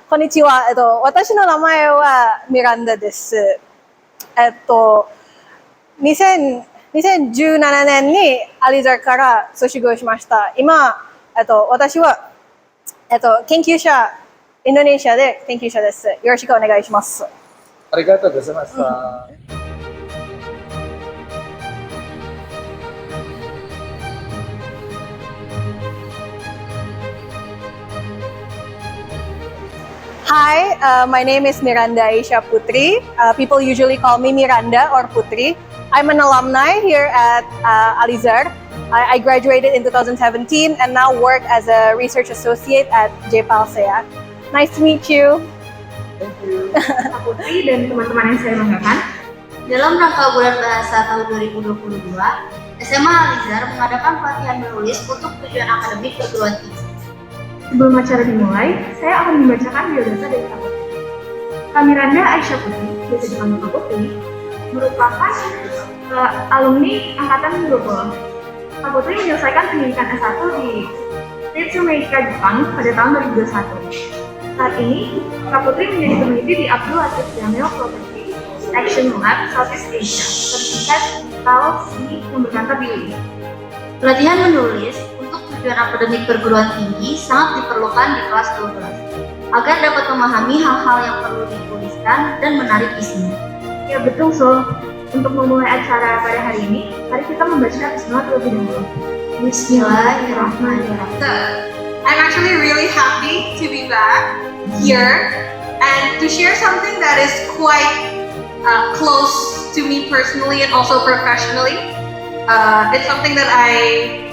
こんにちは。私の名前はミランダです。2017年にアリザから卒業しました。今、私は、研究者、インドネシアで研究者です。よろしくお願いします。ありがとうございました。Hi, my name is Miranda Putri. People usually call me Miranda or Putri. I'm an alumni here at Alizar. I graduated in 2017 and now work as a research associate at JPALSEA. Nice to meet you. Thank you. Putri dan teman-teman yang saya banggakan. Dalam rangka Bulan Bahasa tahun 2022, SMA Alizar mengadakan pelatihan menulis untuk tujuan akademik perguruan tinggi. Sebelum acara dimulai, saya akan membacakan biodata dari Kak Putri. Kak Miranda Aisyah Putri, biasa dipanggil Kak Putri, merupakan alumni angkatan 20. Kak Putri menyelesaikan pendidikan S1 di Ritsumeika, Jepang pada tahun 2021. Saat ini, Kak Putri menjadi peneliti di Abdul Latif Jamil Property Action Lab Southeast Asia, sertifikat LC yang berkantor di UI. Pelatihan menulis untuk tujuan akademik perguruan tinggi sangat diperlukan di kelas 12 agar dapat memahami hal-hal yang perlu dituliskan dan menarik isinya. Ya betul, So. Untuk memulai acara pada hari ini, mari kita membaca bismillah terlebih dahulu. Bismillahirrahmanirrahim. I'm actually really happy to be back here and to share something that is quite close to me personally and also professionally. It's something that I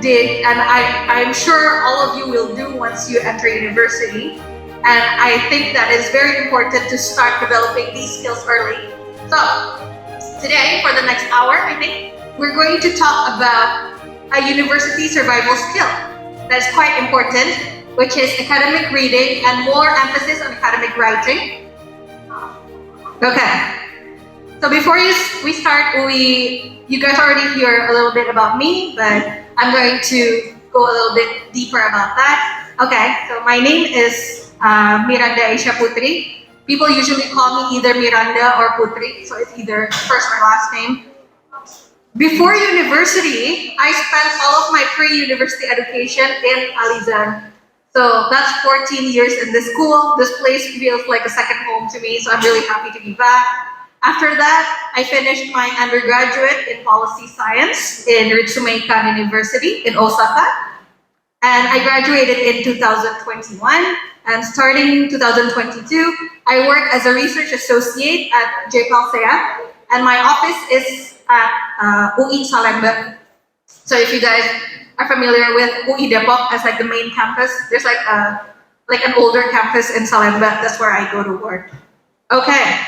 did and I'm sure all of you will do once you enter university. And I think that it's very important to start developing these skills early. So today, for the next hour, I think, we're going to talk about a university survival skill that's quite important, which is academic reading and more emphasis on academic writing. Okay. So before we start, you guys already hear a little bit about me, but I'm going to go a little bit deeper about that. Okay, so my name is Miranda Aisyah Putri. People usually call me either Miranda or Putri, so it's either first or last name. Before university, I spent all of my pre-university education in Alizar. So that's 14 years in this school. This place feels like a second home to me, so I'm really happy to be back. After that, I finished my undergraduate in policy science in Ritsumeikan University in Osaka. And I graduated in 2021. And starting 2022, I work as a research associate at JPALSEA. And my office is at UI Salemba. So if you guys are familiar with UI Depok as like the main campus, there's like an older campus in Salemba. That's where I go to work. Okay.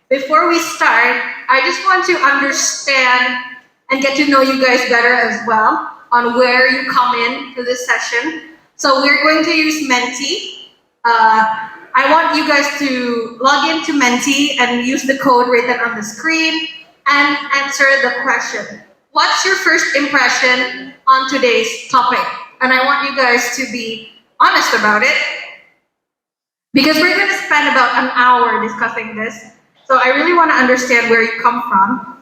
Before we start, I just want to understand and get to know you guys better as well on where you come in to this session. So we're going to use Menti. I want you guys to log into Menti and use the code written on the screen and answer the question. What's your first impression on today's topic? And I want you guys to be honest about it because we're going to spend about an hour discussing this. So I really want to understand where you come from.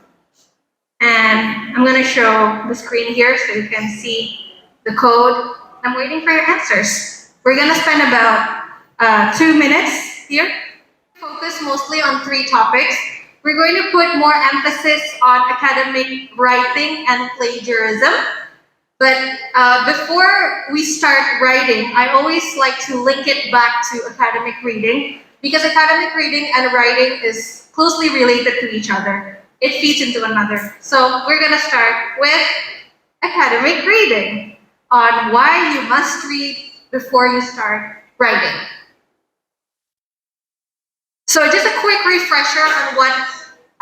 And I'm going to show the screen here so you can see the code. I'm waiting for your answers. We're going to spend about 2 minutes here. Focus mostly on 3 topics. We're going to put more emphasis on academic writing and plagiarism. But before we start writing, I always like to link it back to academic reading. Because academic reading and writing is closely related to each other. It feeds into another. So we're going to start with academic reading on why you must read before you start writing. So just a quick refresher on what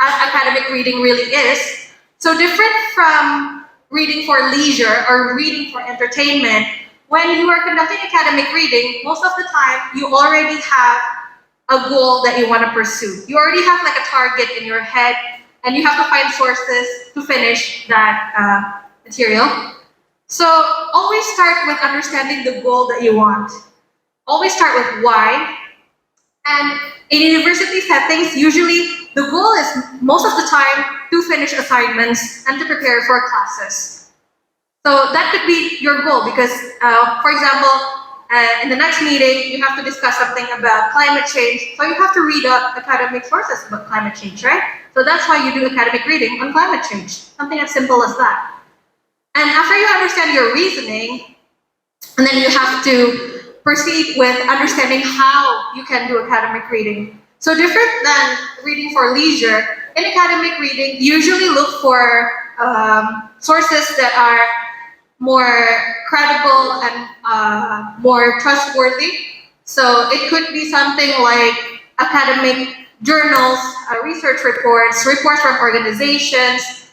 academic reading really is. So different from reading for leisure or reading for entertainment, when you are conducting academic reading, most of the time you already have a goal that you want to pursue. You already have like a target in your head and you have to find sources to finish that material. So always start with understanding the goal that you want. Always start with why And in university settings, usually the goal is most of the time to finish assignments and to prepare for classes. So that could be your goal because, for example, in the next meeting, you have to discuss something about climate change. So you have to read up academic sources about climate change, right? So that's why you do academic reading on climate change, something as simple as that. And after you understand your reasoning, and then you have to proceed with understanding how you can do academic reading. So different than reading for leisure, in academic reading, you usually look for sources that are more credible and more trustworthy. So it could be something like academic journals, research reports, reports from organizations.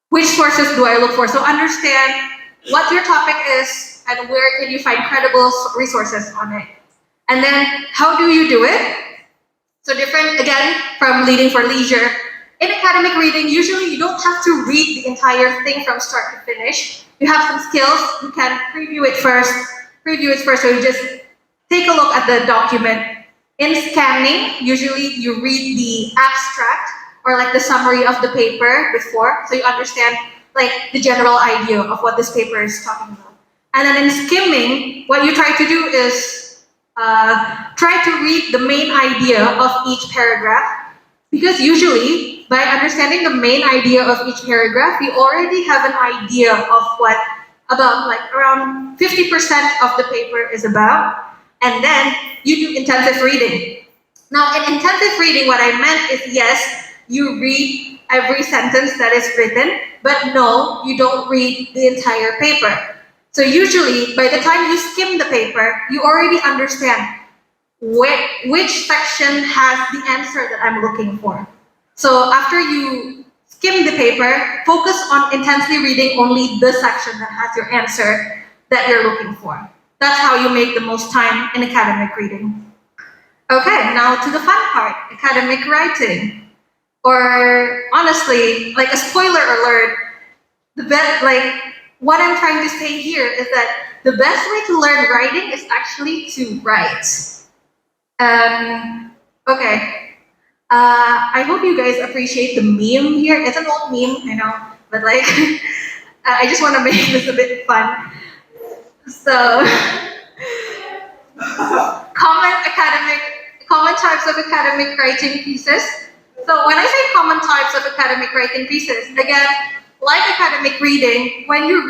Which sources do I look for? So understand what your topic is and where can you find credible resources on it. And then how do you do it? So different again from reading for leisure. In academic reading, usually you don't have to read the entire thing from start to finish. You have some skills, you can preview it first, so you just take a look at the document. In scanning, usually you read the abstract or like the summary of the paper before, so you understand like the general idea of what this paper is talking about. And then in skimming, what you try to do is try to read the main idea of each paragraph, because usually by understanding the main idea of each paragraph, you already have an idea of what about like around 50% of the paper is about, and then you do intensive reading. Now in intensive reading, what I meant is yes, you read every sentence that is written, but no, you don't read the entire paper. So usually, by the time you skim the paper, you already understand which section has the answer that I'm looking for. So after you skim the paper, focus on intensely reading only the section that has your answer that you're looking for. That's how you make the most time in academic reading. Okay, now to the fun part, academic writing. Or honestly, like a spoiler alert, the best, like what I'm trying to say here is that the best way to learn writing is actually to write. Okay, I hope you guys appreciate the meme here. It's an old meme, I know, but like, I just want to make this a bit fun. So, common types of academic writing pieces. So when I say common types of academic writing pieces, again, like academic reading, when you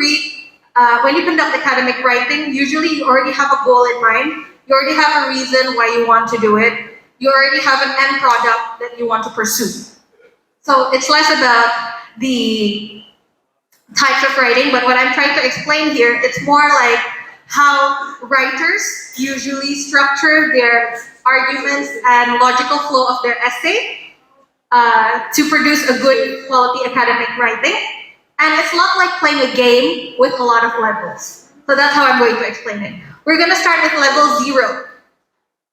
conduct academic writing, usually you already have a goal in mind. You already have a reason why you want to do it. You already have an end product that you want to pursue. So it's less about the types of writing, but what I'm trying to explain here, it's more like how writers usually structure their arguments and logical flow of their essay to produce a good quality academic writing. And it's not like playing a game with a lot of levels. So that's how I'm going to explain it. We're going to start with level 0,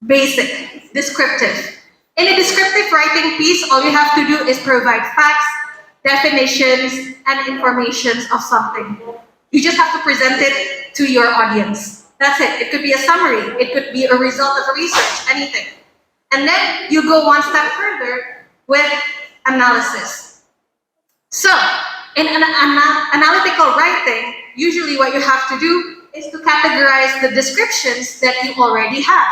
basic, descriptive. In a descriptive writing piece, all you have to do is provide facts, definitions, and informations of something. You just have to present it to your audience. That's it. It could be a summary. It could be a result of a research, anything. And then you go one step further with analysis. So, in an analytical writing, usually what you have to do is to categorize the descriptions that you already have.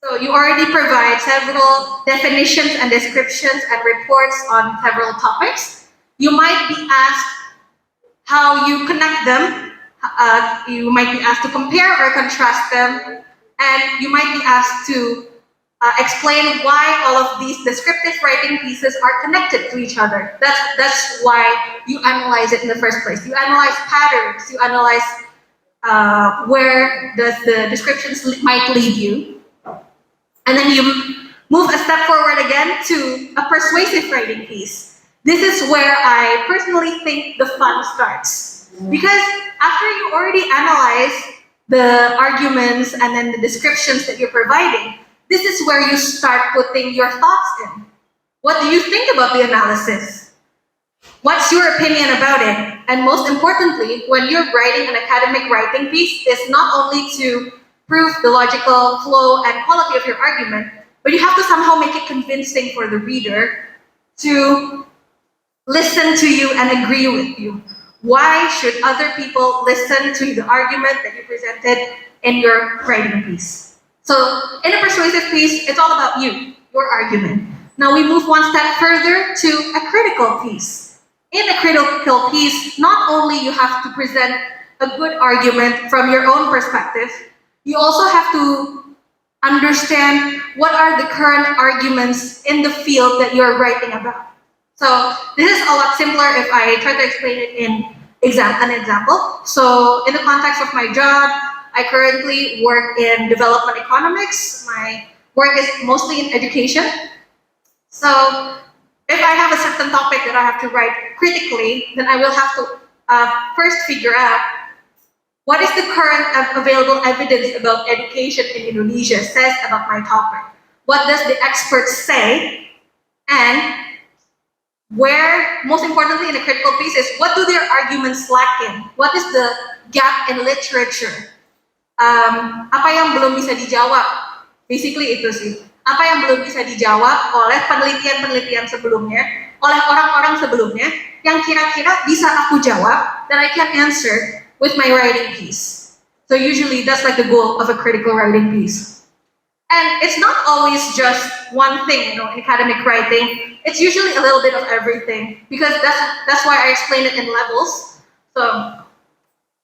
So you already provide several definitions and descriptions and reports on several topics. You might be asked how you connect them. You might be asked to compare or contrast them. And you might be asked to explain why all of these descriptive writing pieces are connected to each other. That's why you analyze it in the first place. You analyze patterns. You analyze where the descriptions might lead you. And then you move a step forward again to a persuasive writing piece. This is where I personally think the fun starts. Because after you already analyze the arguments and then the descriptions that you're providing, this is where you start putting your thoughts in. What do you think about the analysis? What's your opinion about it? And most importantly, when you're writing an academic writing piece, it's not only to prove the logical flow and quality of your argument, but you have to somehow make it convincing for the reader to listen to you and agree with you. Why should other people listen to the argument that you presented in your writing piece? So in a persuasive piece, it's all about you, your argument. Now we move one step further to a critical piece. In a critical piece, not only you have to present a good argument from your own perspective, you also have to understand what are the current arguments in the field that you're writing about. So this is a lot simpler if I try to explain it in an example. So in the context of my job, I currently work in development economics. My work is mostly in education. So if I have a certain topic that I have to write critically, then I will have to first figure out what is the current available evidence about education in Indonesia says about my topic. What does the experts say? And where, most importantly in a critical piece, is what do their arguments lack in? What is the gap in literature? Apa yang belum bisa dijawab? Basically itu sih. Apa yang belum bisa dijawab oleh penelitian-penelitian sebelumnya, oleh orang-orang sebelumnya, yang kira-kira bisa aku jawab, that I can answer with my writing piece. So usually that's like the goal of a critical writing piece. And it's not always just one thing, in academic writing. It's usually a little bit of everything, because that's why I explain it in levels. So,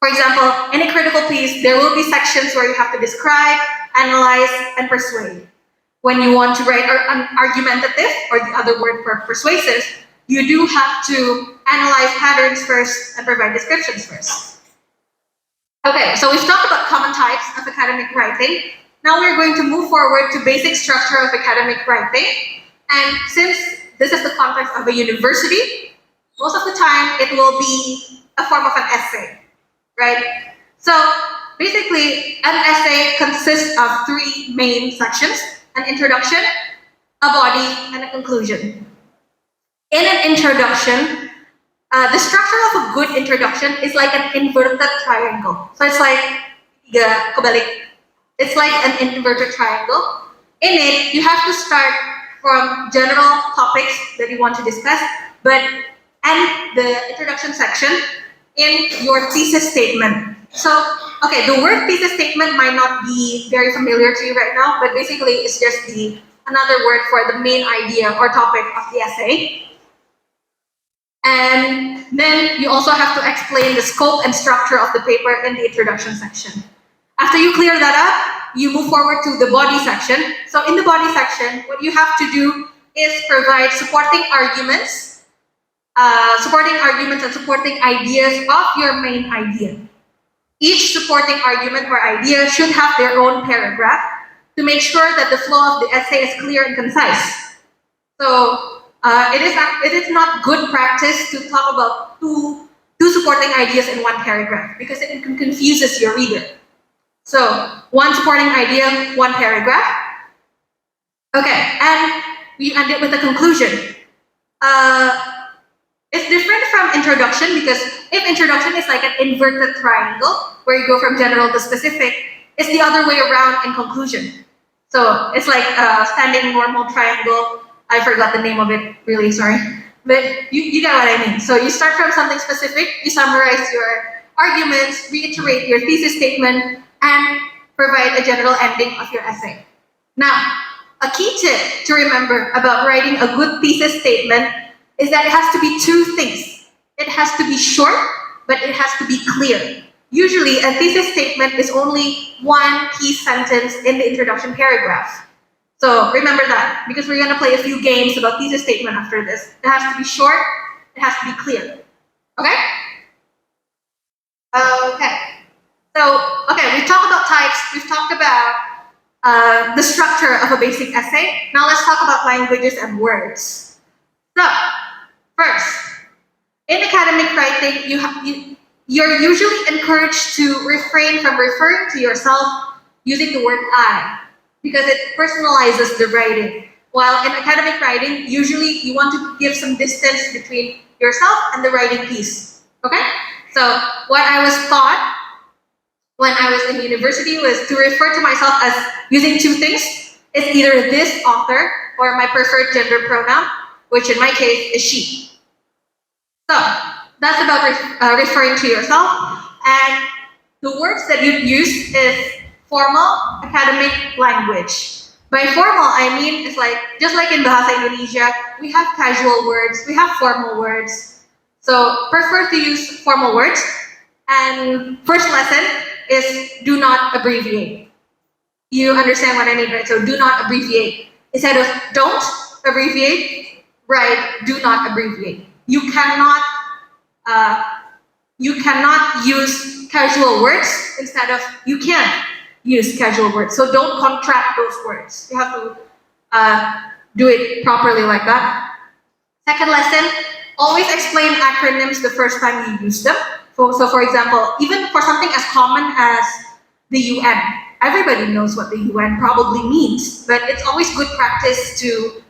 for example, in a critical piece, there will be sections where you have to describe, analyze, and persuade. When you want to write an argumentative, or the other word for persuasive, you do have to analyze patterns first and provide descriptions first. Okay, so we've talked about common types of academic writing. Now we're going to move forward to basic structure of academic writing. And since this is the context of a university, most of the time it will be a form of an essay, right? So basically, an essay consists of three main sections: an introduction, a body, and a conclusion. In an introduction, the structure of a good introduction is like an inverted triangle. So it's like kebalik. It's like an inverted triangle. In it, you have to start from general topics that you want to discuss, but end the introduction section in your thesis statement. So, okay, the word thesis statement might not be very familiar to you right now, but basically it's just another word for the main idea or topic of the essay. And then you also have to explain the scope and structure of the paper in the introduction section. After you clear that up, you move forward to the body section. So in the body section, what you have to do is provide supporting arguments and supporting ideas of your main idea. Each supporting argument or idea should have their own paragraph to make sure that the flow of the essay is clear and concise. So it is not good practice to talk about two supporting ideas in one paragraph, because it confuses your reader. So, one supporting idea, one paragraph. Okay, and we end it with a conclusion. It's different from introduction, because if introduction is like an inverted triangle, where you go from general to specific, it's the other way around in conclusion. So, it's like a standing normal triangle. I forgot the name of it, really, sorry. But you get what I mean. So, you start from something specific, you summarize your arguments, reiterate your thesis statement, and provide a general ending of your essay. Now, a key tip to remember about writing a good thesis statement is that it has to be two things. It has to be short, but it has to be clear. Usually, a thesis statement is only one key sentence in the introduction paragraph. So remember that, because we're going to play a few games about thesis statement after this. It has to be short, it has to be clear. Okay? Okay. So, we've talked about types, we've talked about the structure of a basic essay. Now let's talk about languages and words. So, first, in academic writing, you're usually encouraged to refrain from referring to yourself using the word I, because it personalizes the writing. While in academic writing, usually you want to give some distance between yourself and the writing piece. Okay? So, what I was taught when I was in university was to refer to myself as using two things. it's either this author or my preferred gender pronoun, which in my case is she. So that's about referring to yourself. And the words that you use is formal academic language. By formal, I mean it's like just like in Bahasa Indonesia, we have casual words, we have formal words. So prefer to use formal words. And first lesson is do not abbreviate. You understand what I mean, right? So do not abbreviate. Instead of don't abbreviate, write do not abbreviate. Uh, you cannot use casual words instead of you can use casual words. So don't contract those words. You have to do it properly like that. Second lesson, always explain acronyms the first time you use them. So for example, even for something as common as the UN, everybody knows what the UN probably means, but it's always good practice to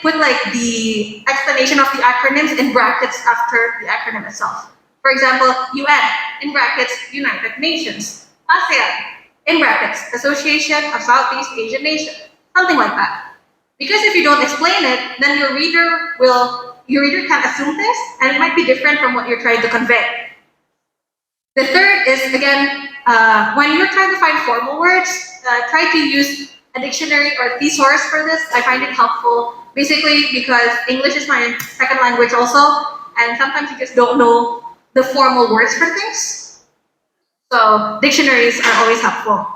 put like the explanation of the acronyms in brackets after the acronym itself. For example, UN in brackets United Nations, ASEAN in brackets Association of Southeast Asian Nations, something like that. Because if you don't explain it, then your reader can assume this, and it might be different from what you're trying to convey. The third is again, when you're trying to find formal words, try to use a dictionary or a thesaurus for this. I find it helpful, basically because English is my second language also, and sometimes you just don't know the formal words for things. So dictionaries are always helpful.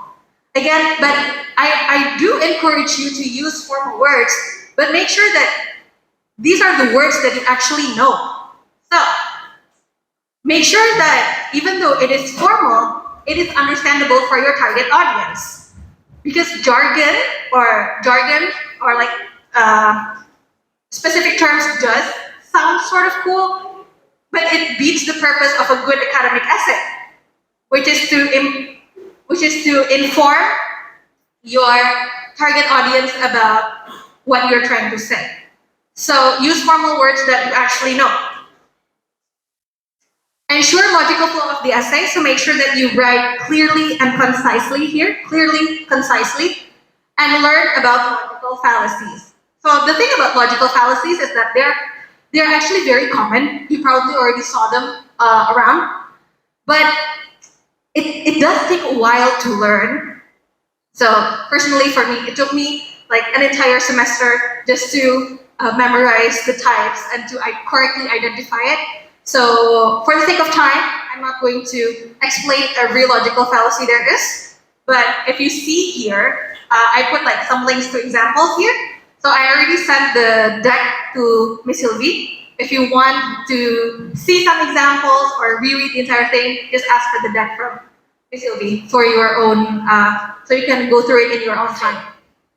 Again, but I do encourage you to use formal words, but make sure that these are the words that you actually know. So make sure that even though it is formal, it is understandable for your target audience. Because jargon or like specific terms does sound sort of cool, but it beats the purpose of a good academic essay, which is to inform your target audience about what you're trying to say. So use formal words that you actually know. Ensure logical flow of the essay, so make sure that you write clearly and concisely here, and learn about logical fallacies. So the thing about logical fallacies is that they're actually very common. You probably already saw them around, but it does take a while to learn. So personally, for me, it took me like an entire semester just to memorize the types and to correctly identify it. So for the sake of time, I'm not going to explain every logical fallacy there is, but if you see here, I put like some links to examples here. So I already sent the deck to Miss Sylvie. If you want to see some examples or reread the entire thing, just ask for the deck from Miss Sylvie for your own, so you can go through it in your own time.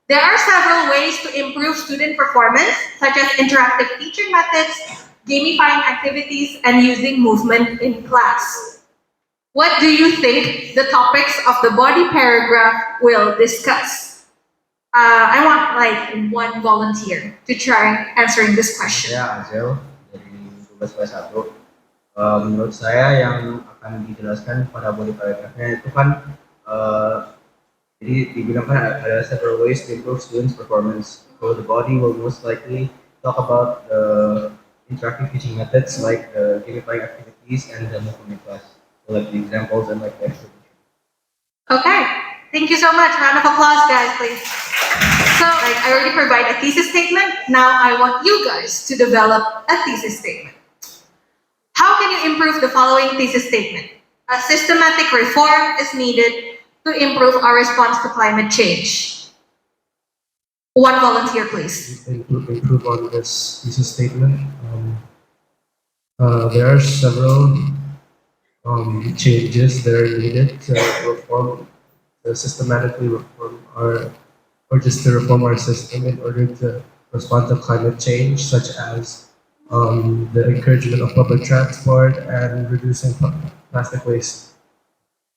There are several ways to improve student performance, such as interactive teaching methods, gamifying activities, and using movement in class. What do you think the topics of the body paragraph will discuss? I want like one volunteer to try answering this question. Saya Azel dari tugas kelas 1. Menurut saya yang akan dijelaskan pada body paragraphnya itu kan jadi dibilang kan ada several ways to improve students' performance. So the body will most likely talk about the interactive teaching methods like the gamifying activities and the movement class. So like the examples and like the exhibition. Okay, thank you so much. Round of applause, guys, please. So, like, I already provide a thesis statement. Now I want you guys to develop a thesis statement. How can you improve the following thesis statement? A systematic reform is needed to improve our response to climate change. One volunteer, please. Improve on this thesis statement. There are several changes that are needed to reform, to systematically reform or just to reform our system in order to respond to climate change, such as the encouragement of public transport and reducing plastic waste.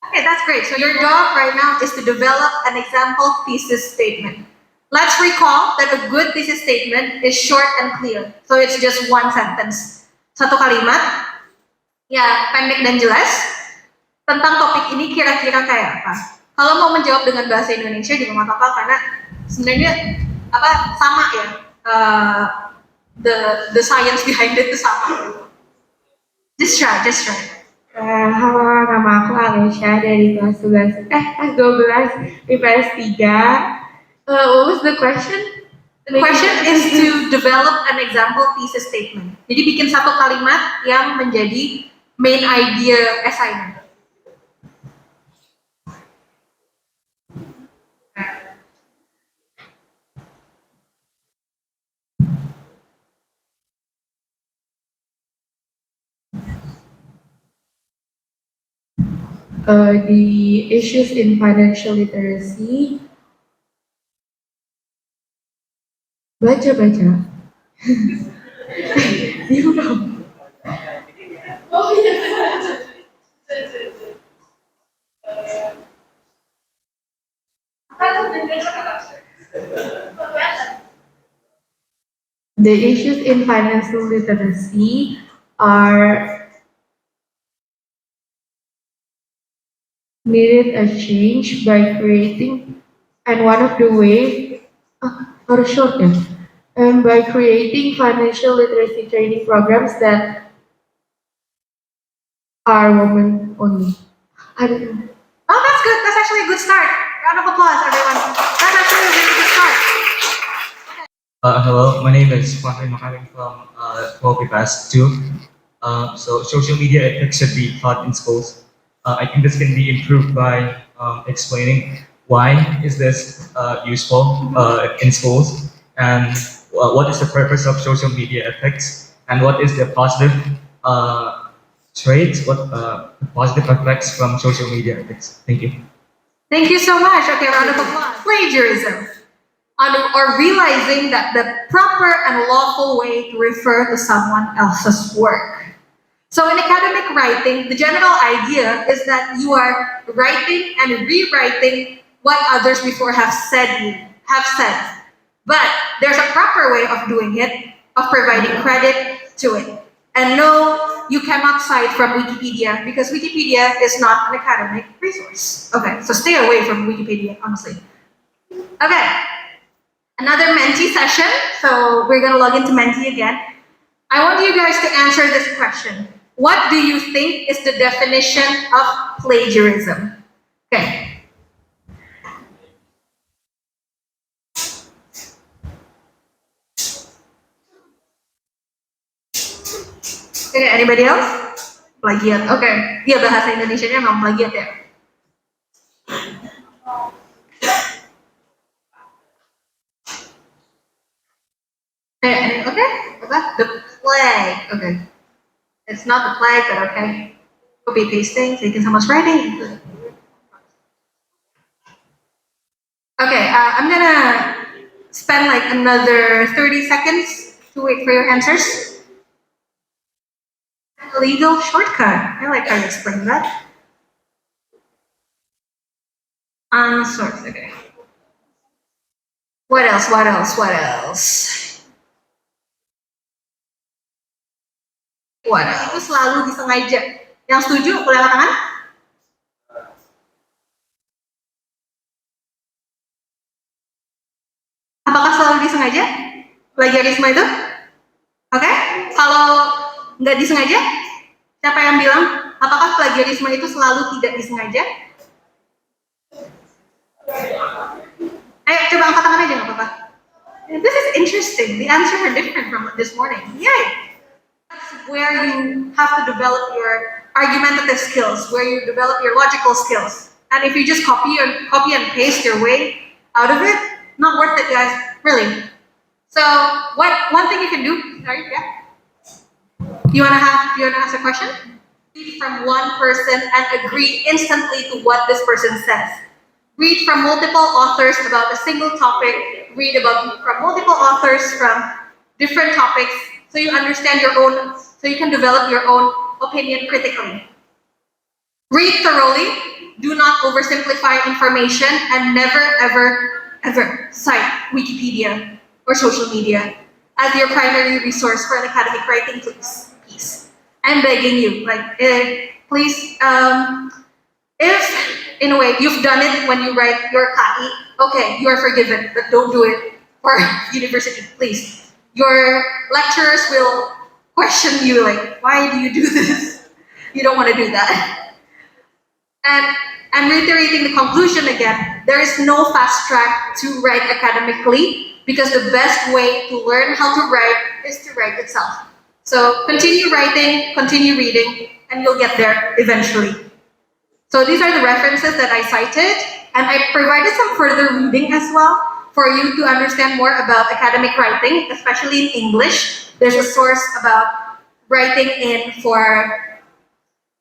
Okay, that's great. So your job right now is to develop an example thesis statement. Let's recall that a good thesis statement is short and clear. So it's just one sentence. Satu kalimat, ya pendek dan jelas, tentang topik ini kira-kira kayak apa. Kalau mau menjawab dengan bahasa Indonesia juga nggak apa-apa karena sebenarnya sama ya. The science behind it itu sama. Just try. Halo, nama aku Alesha dari kelas 12 IPS 3. What was the question? The question is to develop an example thesis statement. Jadi bikin satu kalimat yang menjadi main idea assignment. The issues in financial literacy. Baca. You know. The issues in financial literacy are needed a change by creating, and one of the ways, or short, and by creating financial literacy training programs that are women only. I don't know. Oh, that's good. That's actually a good start. Round of applause, everyone. That's actually a really good start. Hello, my name is Putri. I'm coming from 12 Pass 2. So social media ethics should be taught in schools. I think this can be improved by explaining why is this useful in schools, and what is the purpose of social media ethics, and what is the positive traits, what positive effects from social media ethics. Thank you. Thank you so much. Okay, round of applause. Plagiarism. Or realizing that the proper and lawful way to refer to someone else's work. So in academic writing, the general idea is that you are writing and rewriting what others before have said. But there's a proper way of doing it, of providing credit to it. And no, you cannot cite from Wikipedia because Wikipedia is not an academic resource. Okay, so stay away from Wikipedia, honestly. Okay. Another Menti session, so we're gonna log into Menti again. I want you guys to answer this question. What do you think is the definition of plagiarism? Okay. Okay, anybody else? Plagiat, okay. Dia bahasa Indonesianya memang plagiat ya? Okay, the plague. Okay, it's not the plague, but okay. Copy pasting, taking someone's writing. Okay, I'm gonna spend like another 30 seconds to wait for your answers. A legal shortcut. I like how you explain that. Source. Okay. What else? Itu selalu disengaja. Yang setuju, boleh angkat tangan? Apakah selalu disengaja? Plagiarisme itu? Oke? Kalau nggak disengaja, siapa yang bilang? Apakah plagiarisme itu selalu tidak disengaja? Ayo, coba angkat tangan aja, nggak apa-apa. This is interesting. The answers are different from this morning. Yay! That's where you have to develop your argumentative skills, where you develop your logical skills. And if you just copy and paste your way out of it, not worth it, guys. Really. So, one thing you can do? Sorry, yeah. You wanna ask a question? Read from one person and agree instantly to what this person says. Read from multiple authors about a single topic. Read from multiple authors from different topics, so you understand so you can develop your own opinion critically. Read thoroughly. Do not oversimplify information, and never, ever cite Wikipedia or social media as your primary resource for an academic writing, please. I'm begging you, please, if in a way, you've done it when you write your KAI. Okay, you are forgiven, but don't do it for university, please. Your lecturers will question you like, why do you do this? You don't want to do that. And I'm reiterating the conclusion again. There is no fast track to write academically because the best way to learn how to write is to write itself. So continue writing, continue reading, and you'll get there eventually. So these are the references that I cited, and I provided some further reading as well for you to understand more about academic writing, especially in English. There's a source about writing in for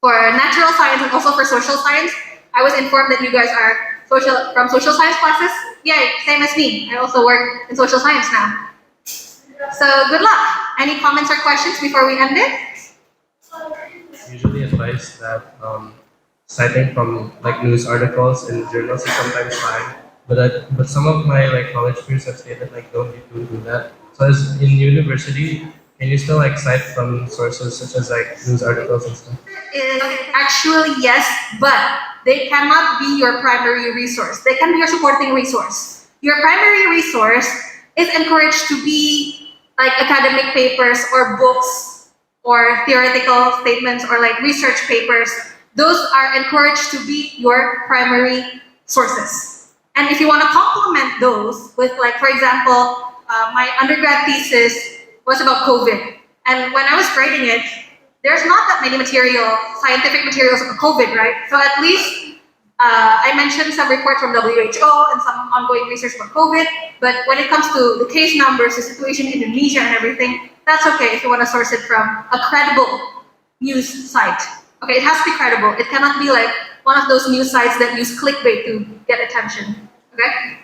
natural science and also for social science. I was informed that you guys are from social science classes. Yay, same as me. I also work in social science now. So good luck. Any comments or questions before we end it? Usually advice that citing from like news articles in journals is sometimes fine, but some of my like college peers have stated like don't do that. So as in university, can you still like cite from sources such as like news articles and stuff? Actually, yes, but they cannot be your primary resource. They can be your supporting resource. Your primary resource is encouraged to be like academic papers or books or theoretical statements or like research papers. Those are encouraged to be your primary sources. And if you want to complement those with like, for example, my undergrad thesis was about COVID. And when I was writing it, there's not that many scientific materials about COVID, right? So at least I mentioned some reports from WHO and some ongoing research about COVID, but when it comes to the case numbers, the situation in Indonesia and everything, that's okay if you want to source it from a credible news site. Okay, it has to be credible. It cannot be like one of those news sites that use clickbait to get attention, okay?